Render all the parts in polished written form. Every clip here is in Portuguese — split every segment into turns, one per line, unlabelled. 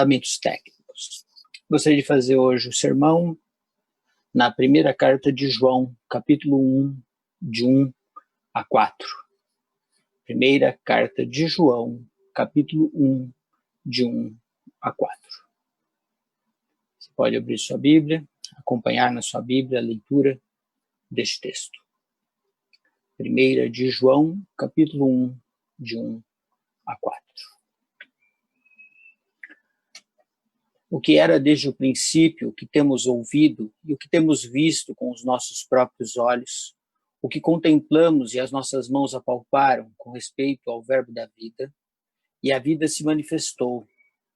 Fundamentos técnicos. Gostaria de fazer hoje o sermão na primeira carta de João, capítulo 1, de 1 a 4. Primeira carta de João, capítulo 1, de 1 a 4. Você pode abrir sua Bíblia, acompanhar na sua Bíblia a leitura deste texto. Primeira de João, capítulo 1, de 1 a 4. O que era desde o princípio, o que temos ouvido e o que temos visto com os nossos próprios olhos, o que contemplamos e as nossas mãos apalparam com respeito ao verbo da vida, e a vida se manifestou,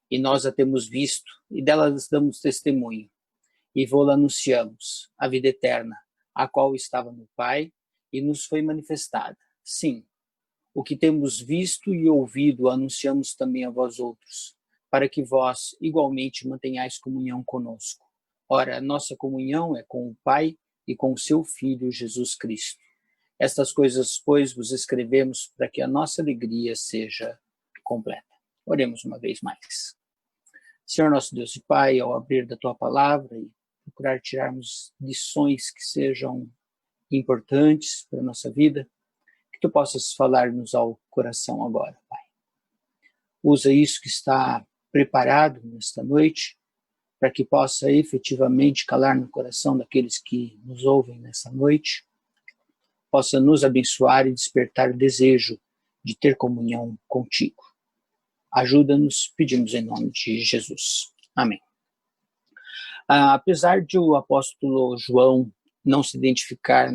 e nós a temos visto, e dela damos testemunho, e vô-la anunciamos, a vida eterna, a qual estava no Pai, e nos foi manifestada. Sim, o que temos visto e ouvido anunciamos também a vós outros, para que vós igualmente mantenhais comunhão conosco. Ora, a nossa comunhão é com o Pai e com o seu Filho Jesus Cristo. Estas coisas, pois, vos escrevemos para que a nossa alegria seja completa. Oremos uma vez mais. Senhor nosso Deus e Pai, ao abrir da Tua palavra e procurar tirarmos lições que sejam importantes para a nossa vida, que Tu possas falar-nos ao coração agora, Pai. Usa isso que está preparado nesta noite, para que possa efetivamente calar no coração daqueles que nos ouvem nessa noite, possa nos abençoar e despertar o desejo de ter comunhão contigo. Ajuda-nos, pedimos em nome de Jesus. Amém. Apesar de o apóstolo João não se identificar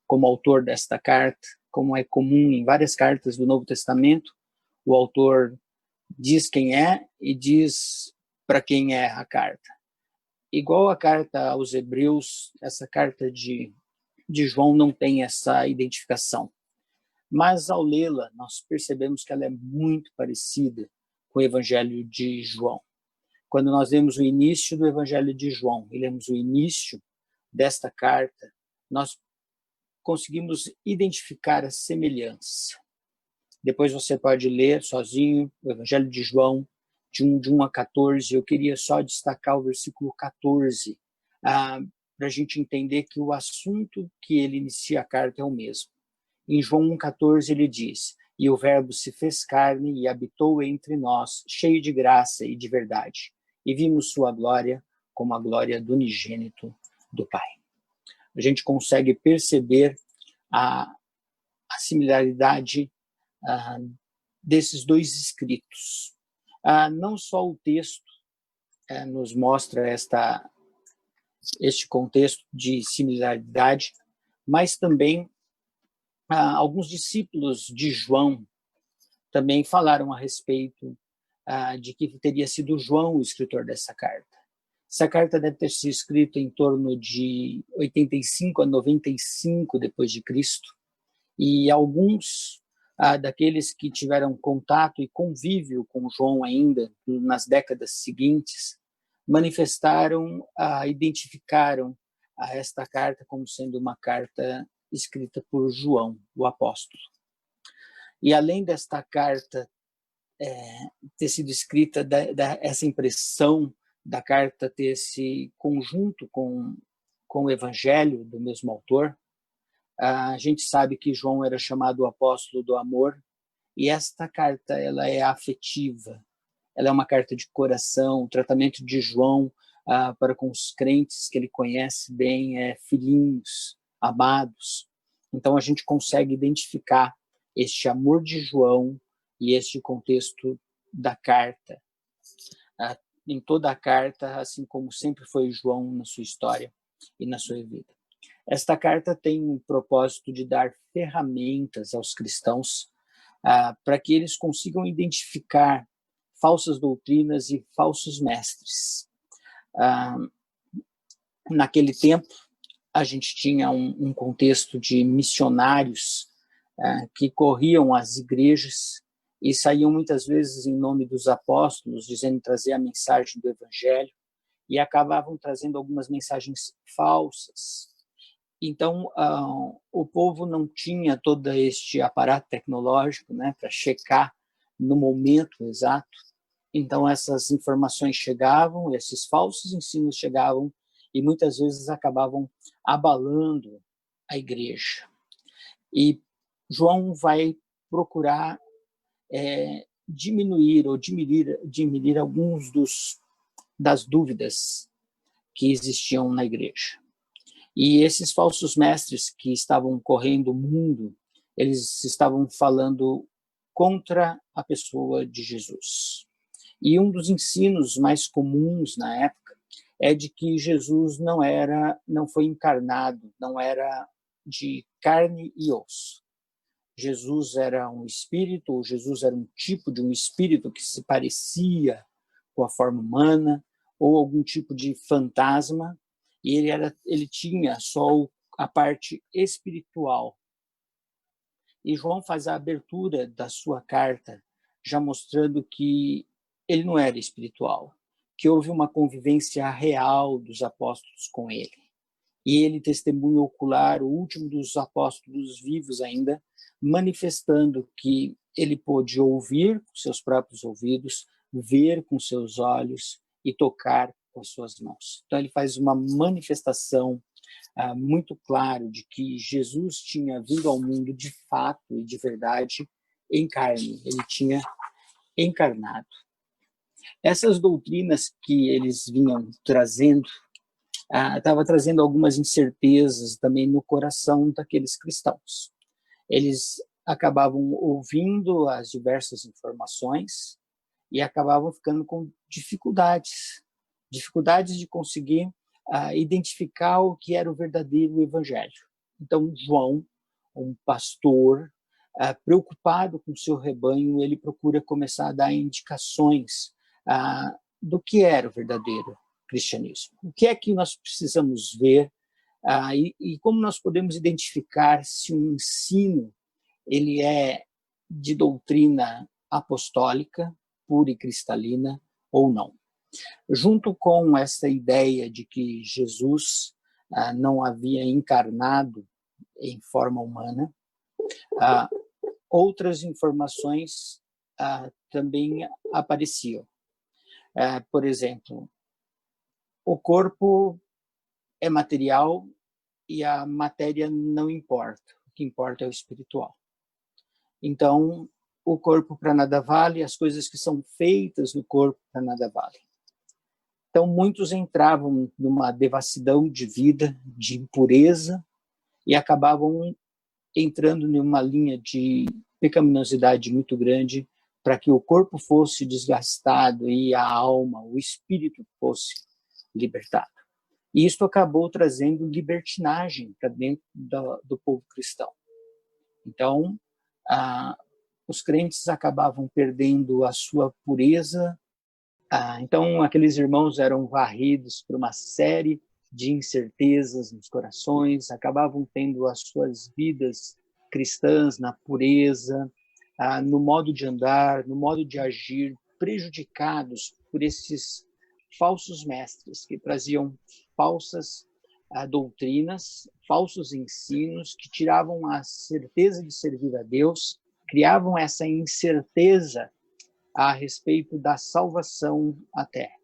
como autor desta carta, como é comum em várias cartas do Novo Testamento, o autor diz quem é e diz para quem é a carta. Igual a carta aos Hebreus, essa carta de João não tem essa identificação. Mas ao lê-la, nós percebemos que ela é muito parecida com o Evangelho de João. Quando nós lemos o início do Evangelho de João e lemos o início desta carta, nós conseguimos identificar a semelhança. Depois você pode ler sozinho o Evangelho de João, de 1 a 14. Eu queria só destacar o versículo 14, para a gente entender que o assunto que ele inicia a carta é o mesmo. Em João 1,14 ele diz, e o verbo se fez carne e habitou entre nós, cheio de graça e de verdade, e vimos sua glória como a glória do unigênito do Pai. A gente consegue perceber a similaridade desses dois escritos. Não só o texto nos mostra este contexto de similaridade, mas também alguns discípulos de João também falaram a respeito de que teria sido João o escritor dessa carta. Essa carta deve ter sido escrita em torno de 85 a 95 depois de Cristo, e alguns daqueles que tiveram contato e convívio com João ainda nas décadas seguintes, identificaram esta carta como sendo uma carta escrita por João, o apóstolo. E além desta carta ter sido escrita, essa impressão da carta ter esse conjunto com o Evangelho do mesmo autor, a gente sabe que João era chamado o apóstolo do amor, e esta carta ela é afetiva, ela é uma carta de coração. O tratamento de João para com os crentes que ele conhece bem é filhinhos, amados. Então a gente consegue identificar este amor de João e este contexto da carta. Em toda a carta, assim como sempre foi João na sua história e na sua vida. Esta carta tem o propósito de dar ferramentas aos cristãos para que eles consigam identificar falsas doutrinas e falsos mestres. Naquele tempo, a gente tinha um contexto de missionários que corriam às igrejas e saíam muitas vezes em nome dos apóstolos, dizendo trazer a mensagem do Evangelho, e acabavam trazendo algumas mensagens falsas. Então, o povo não tinha todo este aparato tecnológico, né, para checar no momento exato Então, essas informações chegavam, esses falsos ensinos chegavam, e muitas vezes acabavam abalando a igreja. E João vai procurar diminuir ou diminuir alguns das dúvidas que existiam na igreja. E esses falsos mestres que estavam correndo o mundo, eles estavam falando contra a pessoa de Jesus. E um dos ensinos mais comuns na época é de que Jesus não foi encarnado, não era de carne e osso. Jesus era um espírito, ou Jesus era um tipo de um espírito que se parecia com a forma humana, ou algum tipo de fantasma, e ele tinha só a parte espiritual. E João faz a abertura da sua carta, já mostrando que ele não era espiritual, que houve uma convivência real dos apóstolos com ele. E ele testemunha ocular, o último dos apóstolos vivos ainda, manifestando que ele pôde ouvir com seus próprios ouvidos, ver com seus olhos e tocar com as suas mãos. Então ele faz uma manifestação muito clara de que Jesus tinha vindo ao mundo de fato e de verdade em carne, ele tinha encarnado. Essas doutrinas que eles vinham trazendo estava trazendo algumas incertezas também no coração daqueles cristãos. Eles acabavam ouvindo as diversas informações e acabavam ficando com dificuldades de conseguir identificar o que era o verdadeiro evangelho. Então, João, um pastor preocupado com o seu rebanho, ele procura começar a dar indicações do que era o verdadeiro cristianismo. O que é que nós precisamos ver e como nós podemos identificar se um ensino ele é de doutrina apostólica, pura e cristalina, ou não. Junto com essa ideia de que Jesus não havia encarnado em forma humana, outras informações também apareciam. Por exemplo, o corpo é material e a matéria não importa. O que importa é o espiritual. Então, o corpo para nada vale, as coisas que são feitas no corpo para nada valem. Então, muitos entravam numa devassidão de vida, de impureza, e acabavam entrando numa linha de pecaminosidade muito grande para que o corpo fosse desgastado e a alma, o espírito fosse libertado. E isso acabou trazendo libertinagem para dentro do povo cristão. Então, os crentes acabavam perdendo a sua pureza. Então, aqueles irmãos eram varridos por uma série de incertezas nos corações, acabavam tendo as suas vidas cristãs na pureza, no modo de andar, no modo de agir, prejudicados por esses falsos mestres que traziam falsas doutrinas, falsos ensinos, que tiravam a certeza de servir a Deus, criavam essa incerteza a respeito da salvação à terra.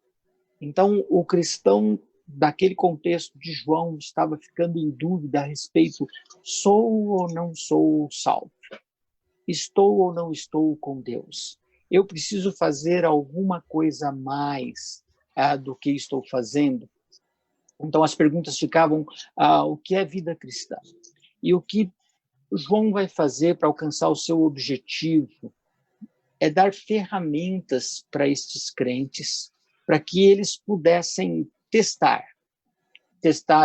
Então, o cristão daquele contexto de João estava ficando em dúvida a respeito: sou ou não sou salvo? Estou ou não estou com Deus? Eu preciso fazer alguma coisa a mais do que estou fazendo? Então, as perguntas ficavam: o que é vida cristã? E o que João vai fazer para alcançar o seu objetivo é dar ferramentas para estes crentes, para que eles pudessem testar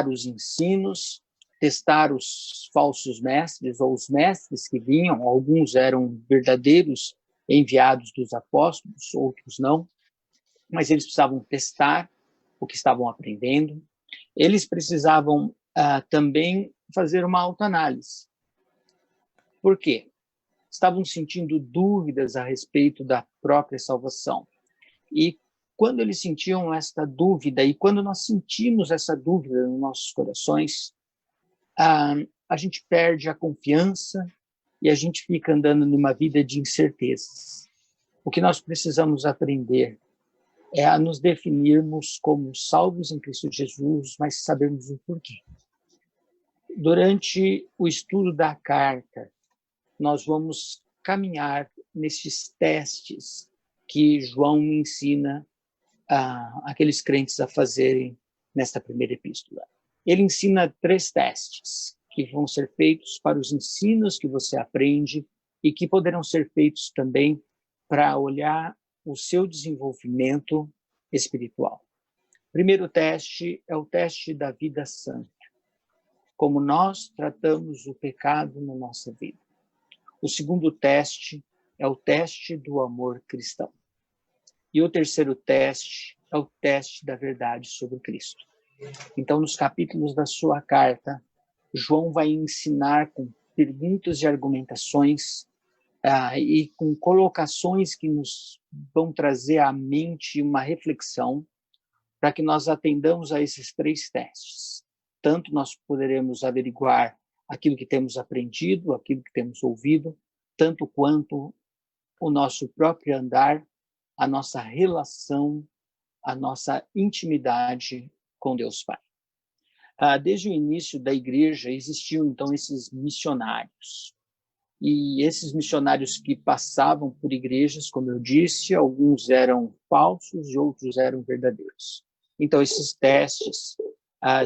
os ensinos, testar os falsos mestres, ou os mestres que vinham, alguns eram verdadeiros enviados dos apóstolos, outros não, mas eles precisavam testar o que estavam aprendendo. Eles precisavam também fazer uma autoanálise. Por quê? Estavam sentindo dúvidas a respeito da própria salvação. E quando eles sentiam esta dúvida, e quando nós sentimos essa dúvida nos nossos corações, a gente perde a confiança e a gente fica andando numa vida de incertezas. O que nós precisamos aprender é a nos definirmos como salvos em Cristo Jesus, mas sabermos o porquê. Durante o estudo da carta, nós vamos caminhar nesses testes que João ensina aqueles crentes a fazerem nesta primeira epístola. Ele ensina 3 testes que vão ser feitos para os ensinos que você aprende e que poderão ser feitos também para olhar o seu desenvolvimento espiritual. O primeiro teste é o teste da vida santa, como nós tratamos o pecado na nossa vida. O segundo teste é o teste do amor cristão. E o terceiro teste é o teste da verdade sobre Cristo. Então, nos capítulos da sua carta, João vai ensinar com perguntas e argumentações e com colocações que nos vão trazer à mente uma reflexão para que nós atendamos a esses 3 testes. Tanto nós poderemos averiguar aquilo que temos aprendido, aquilo que temos ouvido, tanto quanto o nosso próprio andar, a nossa relação, a nossa intimidade com Deus Pai. Desde o início da igreja existiam, então, esses missionários. E esses missionários que passavam por igrejas, como eu disse, alguns eram falsos e outros eram verdadeiros. Então, esses testes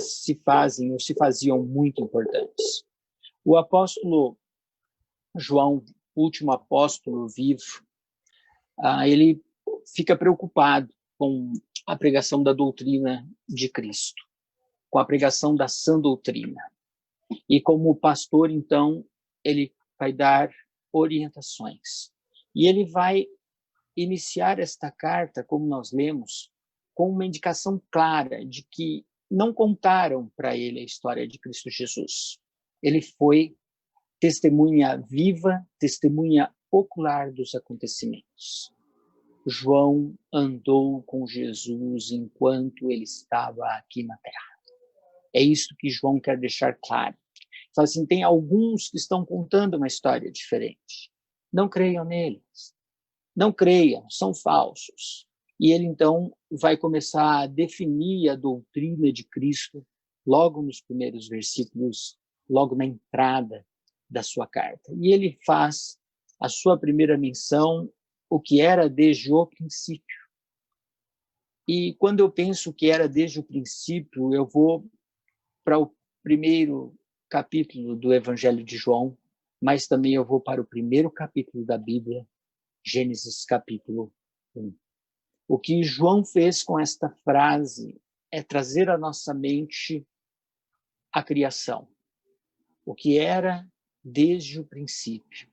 se fazem ou se faziam muito importantes. O apóstolo João, último apóstolo vivo, ele fica preocupado com a pregação da doutrina de Cristo, com a pregação da sã doutrina. E como pastor, então, ele vai dar orientações. E ele vai iniciar esta carta, como nós lemos, com uma indicação clara de que não contaram para ele a história de Cristo Jesus. Ele foi testemunha viva, testemunha ocular dos acontecimentos. João andou com Jesus enquanto ele estava aqui na terra. É isso que João quer deixar claro. Fala assim, tem alguns que estão contando uma história diferente. Não creiam neles. Não creiam, são falsos. E ele, então, vai começar a definir a doutrina de Cristo logo nos primeiros versículos, logo na entrada da sua carta. E ele faz a sua primeira menção, o que era desde o princípio. E quando eu penso que era desde o princípio, eu vou para o primeiro capítulo do Evangelho de João, mas também eu vou para o primeiro capítulo da Bíblia, Gênesis capítulo 1. O que João fez com esta frase é trazer à nossa mente a criação, o que era desde o princípio.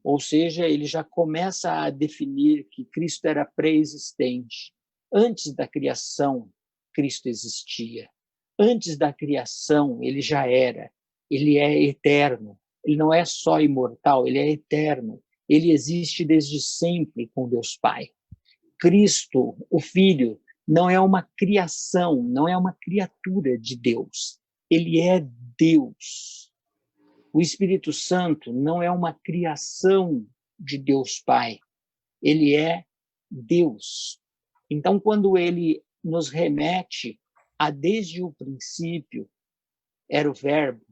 Ou seja, ele já começa a definir que Cristo era pré-existente. Antes da criação, Cristo existia. Antes da criação, ele já era. Ele é eterno. Ele não é só imortal, ele é eterno. Ele existe desde sempre com Deus Pai. Cristo, o Filho, não é uma criação, não é uma criatura de Deus. Ele é Deus. O Espírito Santo não é uma criação de Deus Pai. Ele é Deus. Então, quando ele nos remete a desde o princípio, era o Verbo,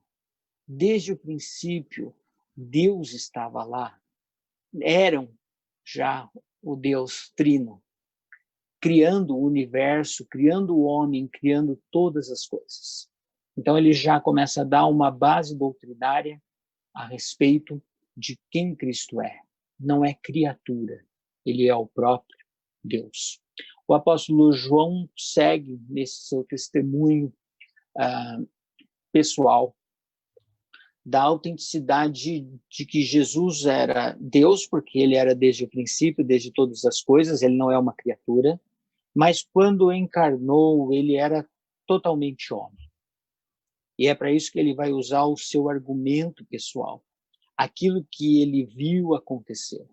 desde o princípio, Deus estava lá. Eram já o Deus Trino, criando o universo, criando o homem, criando todas as coisas. Então, ele já começa a dar uma base doutrinária a respeito de quem Cristo é. Não é criatura, ele é o próprio Deus. O apóstolo João segue nesse seu testemunho pessoal da autenticidade de que Jesus era Deus, porque ele era desde o princípio, desde todas as coisas, ele não é uma criatura, mas quando encarnou, ele era totalmente homem. E é para isso que ele vai usar o seu argumento pessoal, aquilo que ele viu acontecer.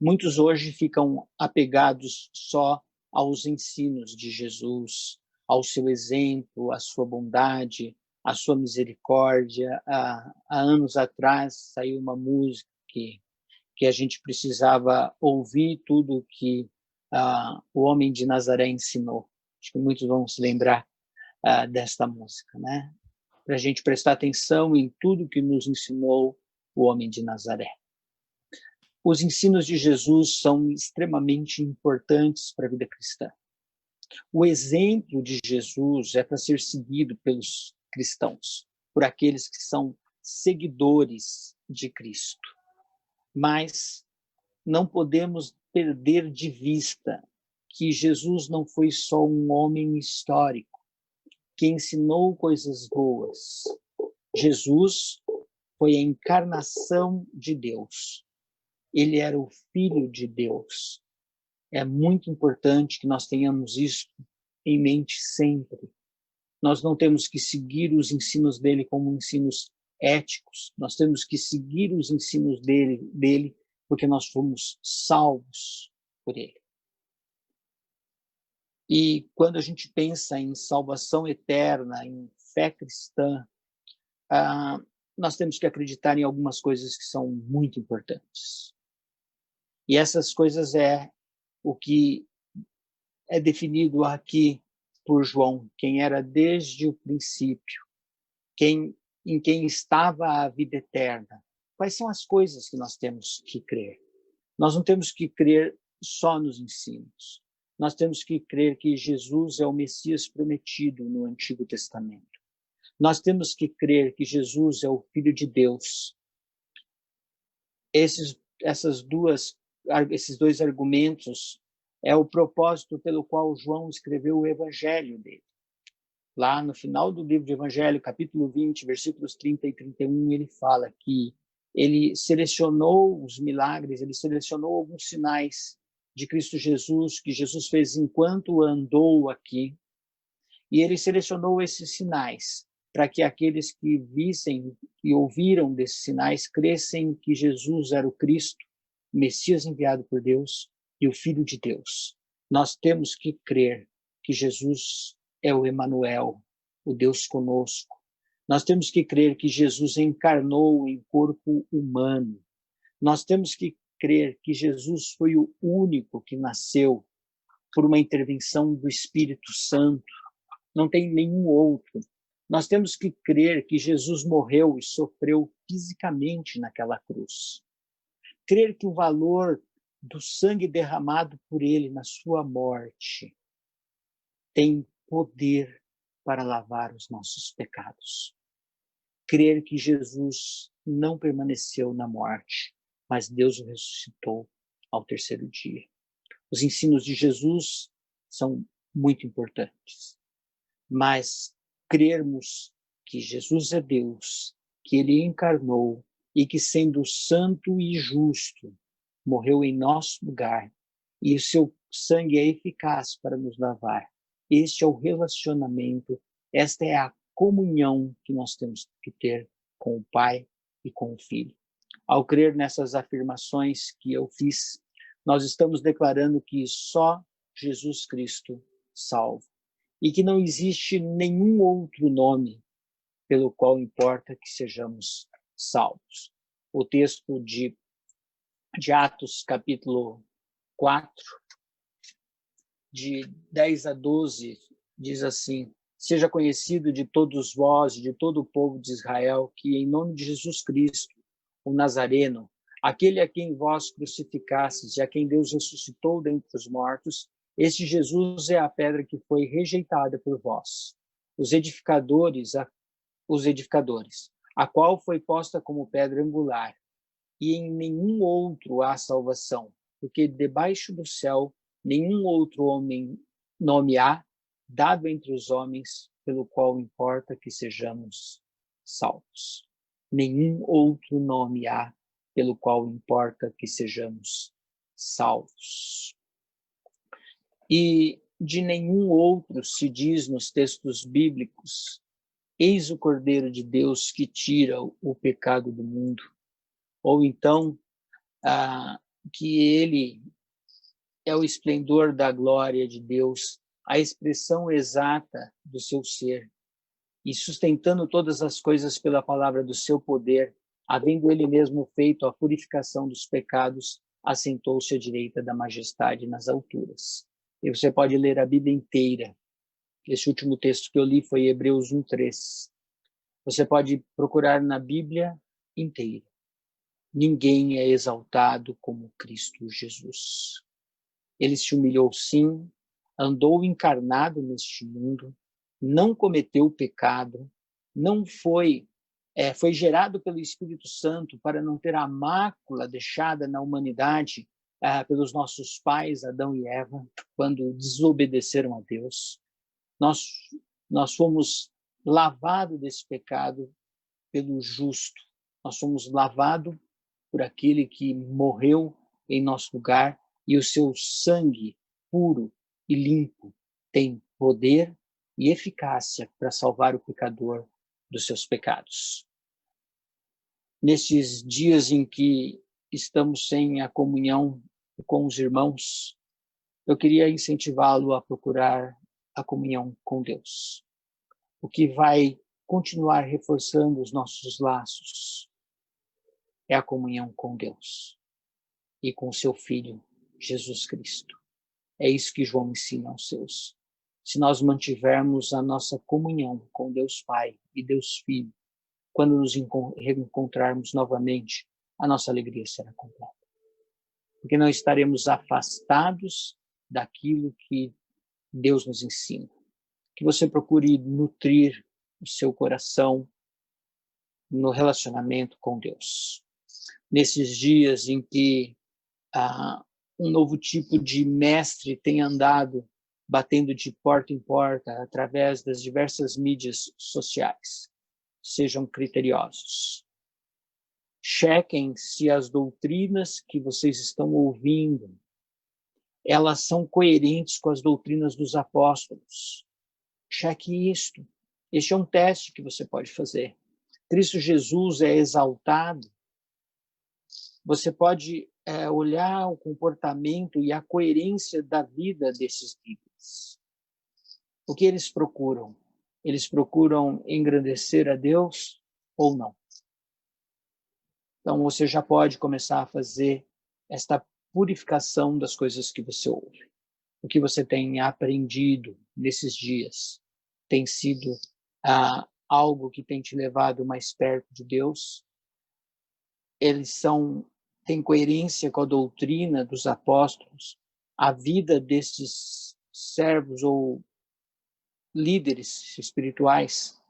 Muitos hoje ficam apegados só aos ensinos de Jesus, ao seu exemplo, à sua bondade, à sua misericórdia. Há anos atrás saiu uma música que a gente precisava ouvir tudo que o homem de Nazaré ensinou. Acho que muitos vão se lembrar desta música, né? Para a gente prestar atenção em tudo que nos ensinou o homem de Nazaré. Os ensinos de Jesus são extremamente importantes para a vida cristã. O exemplo de Jesus é para ser seguido pelos cristãos, por aqueles que são seguidores de Cristo. Mas não podemos perder de vista que Jesus não foi só um homem histórico que ensinou coisas boas. Jesus foi a encarnação de Deus. Ele era o Filho de Deus. É muito importante que nós tenhamos isso em mente sempre. Nós não temos que seguir os ensinos dele como ensinos éticos. Nós temos que seguir os ensinos dele porque nós fomos salvos por ele. E quando a gente pensa em salvação eterna, em fé cristã, nós temos que acreditar em algumas coisas que são muito importantes. E essas coisas é o que é definido aqui por João, quem era desde o princípio, em quem estava a vida eterna. Quais são as coisas que nós temos que crer? Nós não temos que crer só nos ensinos. Nós temos que crer que Jesus é o Messias prometido no Antigo Testamento. Nós temos que crer que Jesus é o Filho de Deus. Esses dois argumentos é o propósito pelo qual João escreveu o Evangelho dele. Lá no final do livro de Evangelho, capítulo 20, versículos 30 e 31, ele fala que ele selecionou os milagres, ele selecionou alguns sinais de Cristo Jesus, que Jesus fez enquanto andou aqui, e ele selecionou esses sinais para que aqueles que vissem e ouviram desses sinais crescem que Jesus era o Cristo, o Messias enviado por Deus e o Filho de Deus. Nós temos que crer que Jesus é o Emanuel, o Deus conosco. Nós temos que crer que Jesus encarnou em corpo humano. Nós temos que crer que Jesus foi o único que nasceu por uma intervenção do Espírito Santo. Não tem nenhum outro. Nós temos que crer que Jesus morreu e sofreu fisicamente naquela cruz. Crer que o valor do sangue derramado por ele na sua morte tem poder para lavar os nossos pecados. Crer que Jesus não permaneceu na morte, mas Deus o ressuscitou ao terceiro dia. Os ensinos de Jesus são muito importantes, mas crermos que Jesus é Deus, que ele encarnou e que, sendo santo e justo, morreu em nosso lugar e o seu sangue é eficaz para nos lavar. Este é o relacionamento, esta é a comunhão que nós temos que ter com o Pai e com o Filho. Ao crer nessas afirmações que eu fiz, nós estamos declarando que só Jesus Cristo salva e que não existe nenhum outro nome pelo qual importa que sejamos salvos. O texto de Atos, capítulo 4, de 10 a 12, diz assim: seja conhecido de todos vós, de todo o povo de Israel, que em nome de Jesus Cristo, o Nazareno, aquele a quem vós crucificastes e a quem Deus ressuscitou dentre os mortos, este Jesus é a pedra que foi rejeitada por vós, os edificadores, a qual foi posta como pedra angular, e em nenhum outro há salvação, porque debaixo do céu nenhum outro nome há dado entre os homens pelo qual importa que sejamos salvos. Nenhum outro nome há pelo qual importa que sejamos salvos. E de nenhum outro se diz nos textos bíblicos: eis o Cordeiro de Deus que tira o pecado do mundo. Ou então, que ele é o esplendor da glória de Deus, a expressão exata do seu ser, e sustentando todas as coisas pela palavra do seu poder, havendo ele mesmo feito a purificação dos pecados, assentou-se à direita da majestade nas alturas. E você pode ler a Bíblia inteira. Esse último texto que eu li foi Hebreus 1:3. Você pode procurar na Bíblia inteira. Ninguém é exaltado como Cristo Jesus. Ele se humilhou sim, andou encarnado neste mundo, não cometeu pecado, não foi gerado pelo Espírito Santo para não ter a mácula deixada na humanidade pelos nossos pais, Adão e Eva, quando desobedeceram a Deus. Nós fomos lavados desse pecado pelo justo. Nós fomos lavados por aquele que morreu em nosso lugar, e o seu sangue puro e limpo tem poder e eficácia para salvar o pecador dos seus pecados. Nestes dias em que estamos sem a comunhão com os irmãos, eu queria incentivá-lo a procurar a comunhão com Deus, o que vai continuar reforçando os nossos laços é a comunhão com Deus e com seu Filho, Jesus Cristo. É isso que João ensina aos seus. Se nós mantivermos a nossa comunhão com Deus Pai e Deus Filho, quando nos reencontrarmos novamente, a nossa alegria será completa. Porque não estaremos afastados daquilo que Deus nos ensina. Que você procure nutrir o seu coração no relacionamento com Deus. Nesses dias em que um novo tipo de mestre tem andado batendo de porta em porta através das diversas mídias sociais. Sejam criteriosos. Chequem se as doutrinas que vocês estão ouvindo, elas são coerentes com as doutrinas dos apóstolos. Cheque isto. Este é um teste que você pode fazer. Cristo Jesus é exaltado. Você pode olhar o comportamento e a coerência da vida desses líderes. O que eles procuram? Eles procuram engrandecer a Deus ou não? Então, você já pode começar a fazer esta purificação das coisas que você ouve. O que você tem aprendido nesses dias tem sido algo que tem te levado mais perto de Deus? Eles têm coerência com a doutrina dos apóstolos? A vida desses servos ou líderes espirituais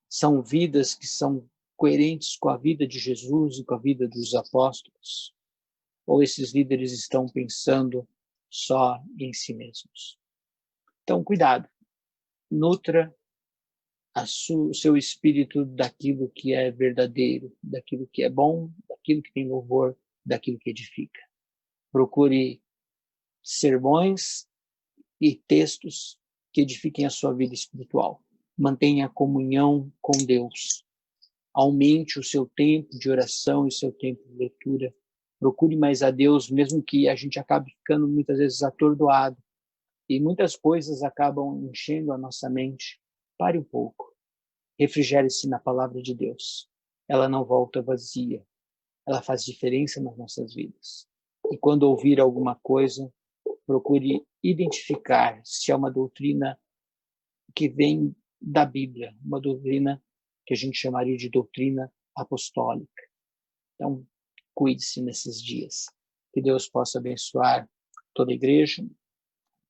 são vidas que são coerentes com a vida de Jesus e com a vida dos apóstolos? Ou esses líderes estão pensando só em si mesmos? Então, cuidado. Nutra o seu espírito daquilo que é verdadeiro, daquilo que é bom, daquilo que tem louvor, daquilo que edifica. Procure sermões e textos que edifiquem a sua vida espiritual. Mantenha a comunhão com Deus. Aumente o seu tempo de oração e o seu tempo de leitura. Procure mais a Deus, mesmo que a gente acabe ficando muitas vezes atordoado e muitas coisas acabam enchendo a nossa mente. Pare um pouco. Refrigere-se na palavra de Deus. Ela não volta vazia. Ela faz diferença nas nossas vidas. E quando ouvir alguma coisa, procure identificar se é uma doutrina que vem da Bíblia, uma doutrina que a gente chamaria de doutrina apostólica. Então, cuide-se nesses dias. Que Deus possa abençoar toda a igreja,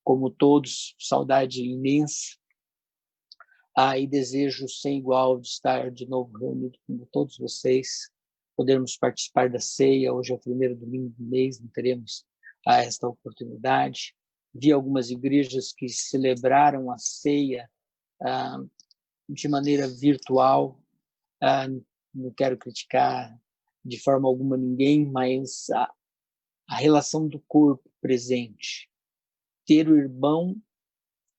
como todos, saudade imensa, e desejo sem igual de estar de novo reunido com todos vocês, podermos participar da ceia. Hoje é o primeiro domingo do mês, não teremos esta oportunidade. Vi algumas igrejas que celebraram a ceia de maneira virtual. Não quero criticar de forma alguma ninguém, mas a relação do corpo presente, ter o irmão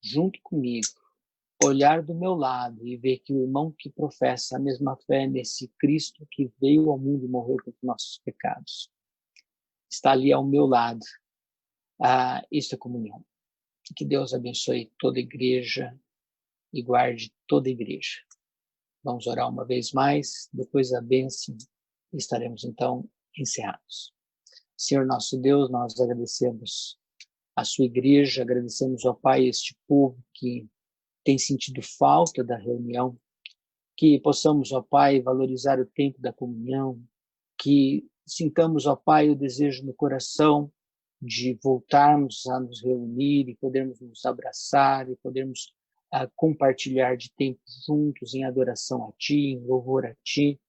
junto comigo, olhar do meu lado e ver que o irmão que professa a mesma fé nesse Cristo que veio ao mundo e morreu pelos nossos pecados está ali ao meu lado. Isso é comunhão. Que Deus abençoe toda a igreja e guarde toda a igreja. Vamos orar uma vez mais, depois a bênção e estaremos então encerrados. Senhor nosso Deus, nós agradecemos a sua igreja, agradecemos, ó Pai, este povo que tem sentido falta da reunião, que possamos, ó Pai, valorizar o tempo da comunhão, que sintamos, ó Pai, o desejo no coração de voltarmos a nos reunir e podermos nos abraçar e podermos compartilhar de tempo juntos em adoração a Ti, em louvor a Ti,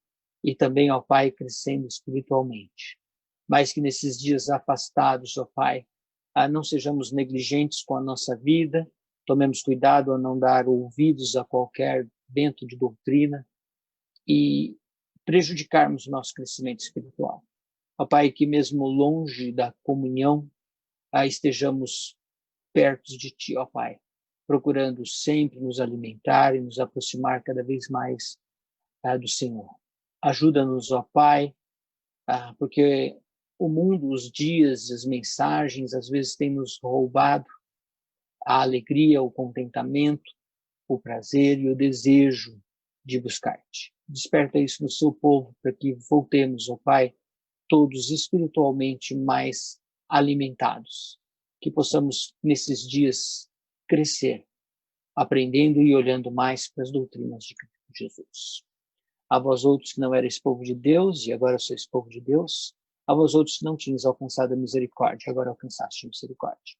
e também, ó Pai, crescendo espiritualmente. Mas que nesses dias afastados, ó Pai, não sejamos negligentes com a nossa vida, tomemos cuidado a não dar ouvidos a qualquer vento de doutrina e prejudicarmos o nosso crescimento espiritual. Ó Pai, que mesmo longe da comunhão, estejamos perto de Ti, ó Pai, procurando sempre nos alimentar e nos aproximar cada vez mais do Senhor. Ajuda-nos, ó Pai, porque o mundo, os dias, as mensagens, às vezes têm nos roubado a alegria, o contentamento, o prazer e o desejo de buscar-te. Desperta isso no seu povo para que voltemos, ó Pai, todos espiritualmente mais alimentados. Que possamos, nesses dias, crescer, aprendendo e olhando mais para as doutrinas de Cristo Jesus. A vós outros que não erais povo de Deus, e agora sois povo de Deus, a vós outros que não tinhas alcançado a misericórdia, agora alcançaste a misericórdia.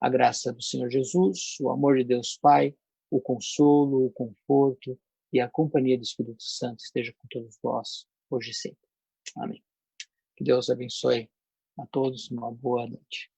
A graça do Senhor Jesus, o amor de Deus Pai, o consolo, o conforto e a companhia do Espírito Santo esteja com todos vós, hoje e sempre. Amém. Que Deus abençoe a todos, uma boa noite.